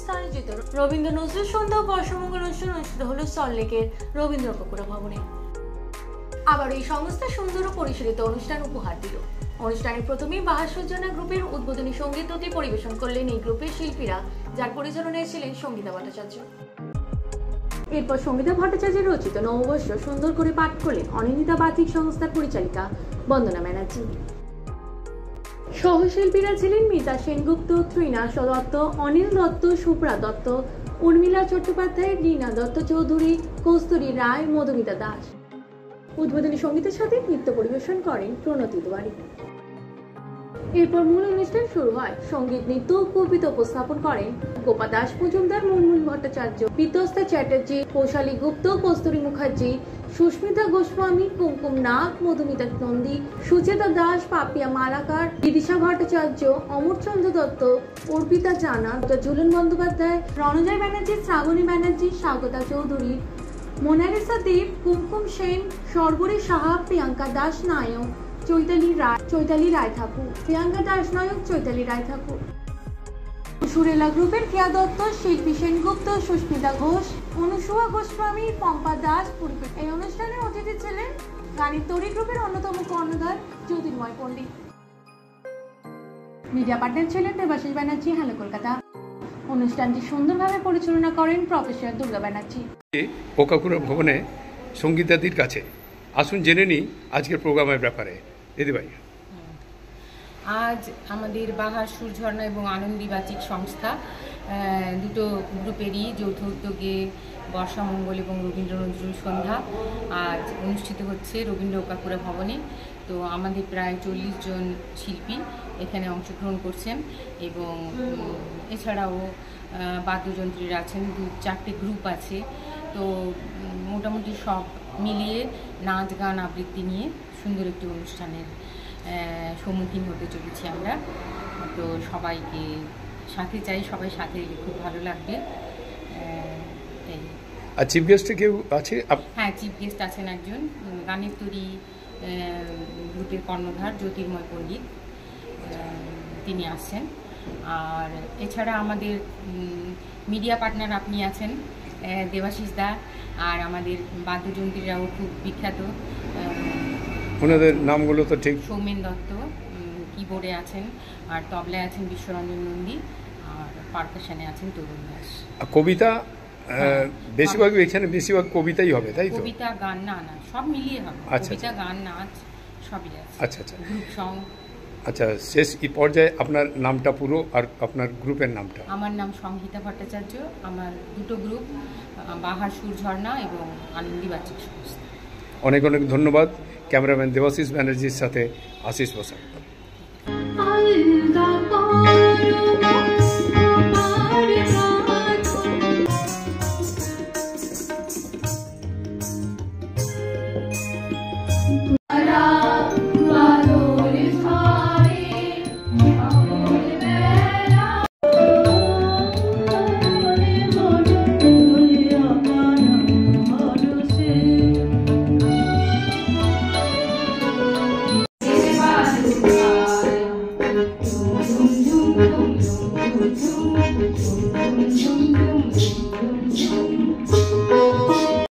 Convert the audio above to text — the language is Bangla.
সংস্থা আয়োজিত রবীন্দ্র নজরুল সন্ধ্যা ও বর্ষমঙ্গল অনুষ্ঠান অনুষ্ঠিত হলো সল্টলেকের রবীন্দ্র কাকুরা ভবনে। আবার এই সংস্থা সুন্দর ও পরিচালিত অনুষ্ঠান উপহার দিল। অনুষ্ঠানে প্রথমেই বাহার সজ্জনা গ্রুপের উদ্বোধনী সঙ্গীত নৃত্য পরিবেশন করলেন এই গ্রুপের শিল্পীরা, যার পরিচালনায় ছিলেন সঙ্গীতা ভট্টাচার্য। এরপর সঙ্গীতা ভট্টাচার্যের রচিত নববর্ষ সুন্দর করে পাঠ করলেন অনিন্দিতা বাচিক সংস্থার পরিচালিকা বন্দনা ব্যানার্জি। সহশিল্পীরা ছিলেন মিতা সেনগুপ্ত, ত্রিনা দত্ত, অনিল দত্ত, সুপ্রা দত্ত, উর্মিলা চট্টোপাধ্যায়, রীনা দত্ত চৌধুরী, কস্তুরী রায়, মধুমিতা দাস। উদ্বোধনী সঙ্গীতের সাথে নৃত্য পরিবেশন করেন প্রণতি দুয়ারি। এরপর মূল অনুষ্ঠান শুরু হয়। সঙ্গীত, নৃত্য ও কবিতা উপস্থাপন করেন গোপা দাস মজুমদার, মুনমুন ভট্টাচার্য, বিতস্তা চ্যাটার্জি, কৌশালী গুপ্ত, কস্তুরী মুখার্জি, সুস্মিতা গোস্বামী, কুমকুম নাগ, মধুমিতা নন্দী, সুচেতা দাস, পাপিয়া মালাকার, বিদিশা ভট্টাচার্য, অমরচন্দ্র দত্ত, অর্পিতা জানা, ঝুলন বন্দ্যোপাধ্যায়, রণজয় ব্যানার্জি, শ্রাবণী ব্যানার্জি, স্বাগতা চৌধুরী, মোনালিসা দেব, কুমকুম সেন, সর্বরী সাহা, প্রিয়াঙ্কা দাস নায়ক, চৈতালি রায় ঠাকুর, প্রিয়াঙ্কা দাস নায়ক, চৈতালি রায় ঠাকুর। সুরেলা গ্রুপের কেয়া দত্ত, শিল্পী সেনগুপ্ত, সুস্মিতা ঘোষ, অনুসুয়া গোস্বামী, পম্পা দাস। এই অনুষ্ঠানে অতিথি ছিলেন গানের তরি গ্রুপের অন্যতম কর্ণধার জ্যোতির্ময় পণ্ডিত। মিডিয়া পার্টনার ছিলেন দেবাশিস ব্যানার্জি। হ্যালো কলকাতা। অনুষ্ঠানটি সুন্দরভাবে পরিচালনা করেন প্রফেসর দুর্গা ব্যানার্জি। ও কাকুরা ভবনে সঙ্গীতাদির কাছে আসুন জেনে নিই আজকের প্রোগ্রামের ব্যাপারে। দিদিভাই, আজ আমাদের বাহার সুরঝর্ণা এবং আনন্দী বাচিক সংস্থা দুটো গ্রুপেরই যৌথ উদ্যোগে বর্ষামঙ্গল এবং রবীন্দ্র নজরুল সন্ধ্যা আজ অনুষ্ঠিত হচ্ছে রবীন্দ্র কাকুরা ভবনে। তো আমাদের প্রায় 40 জন শিল্পী এখানে অংশগ্রহণ করছেন এবং এছাড়াও বাদ্যযন্ত্রীরা আছেন, 2-4টে গ্রুপ আছে। তো মোটামুটি সব মিলিয়ে নাচ গান আবৃত্তি নিয়ে সুন্দর একটি অনুষ্ঠানের সম্মুখীন হতে চলেছি আমরা। তো সবাইকে সাথে চাই, সবাই সাথে এলে খুব ভালো লাগবে। আর চিফ গেস্ট কেউ আছে? হ্যাঁ, চিফ গেস্ট আছেন একজন গানের তরি গ্রুপের কর্ণধার জ্যোতির্ময় পণ্ডিত, তিনি আসছেন। আর এছাড়া আমাদের মিডিয়া পার্টনার আপনি আছেন দেবাশিস দা, আর আমাদের বাদ্যযন্ত্রীরাও খুব বিখ্যাত। ওনাদের নামগুলো তো ঠিক। সৌমেন দত্ত কিবোর্ডে আছেন, আর তবলায় আছেন বিশ্বরঞ্জন নন্দী, আর পারকাশনে আছেন তরুণ দাস। কবিতা বেশিরভাগ এখানে বেশিরভাগ কবিতাই হবে, তাই তো? কবিতা, গান, না সব মিলিয়ে হবে। কবিতা, গান, নাচ সবই আছে। আচ্ছা আচ্ছা, গ্রুপ সং। আচ্ছা, শেষ পর্যায়ে আপনার নামটা পুরো আর আপনার গ্রুপের নামটা? আমার নাম সংহিতা ভট্টাচার্য। আমার দুটো গ্রুপ বাহার সুরঝর্ণা এবং আনন্দী বাচিক সংস্থা। অনেক অনেক ধন্যবাদ। ক্যামেরাম্যান দেবাশিস ব্যানার্জির সাথে আশিস বসাক।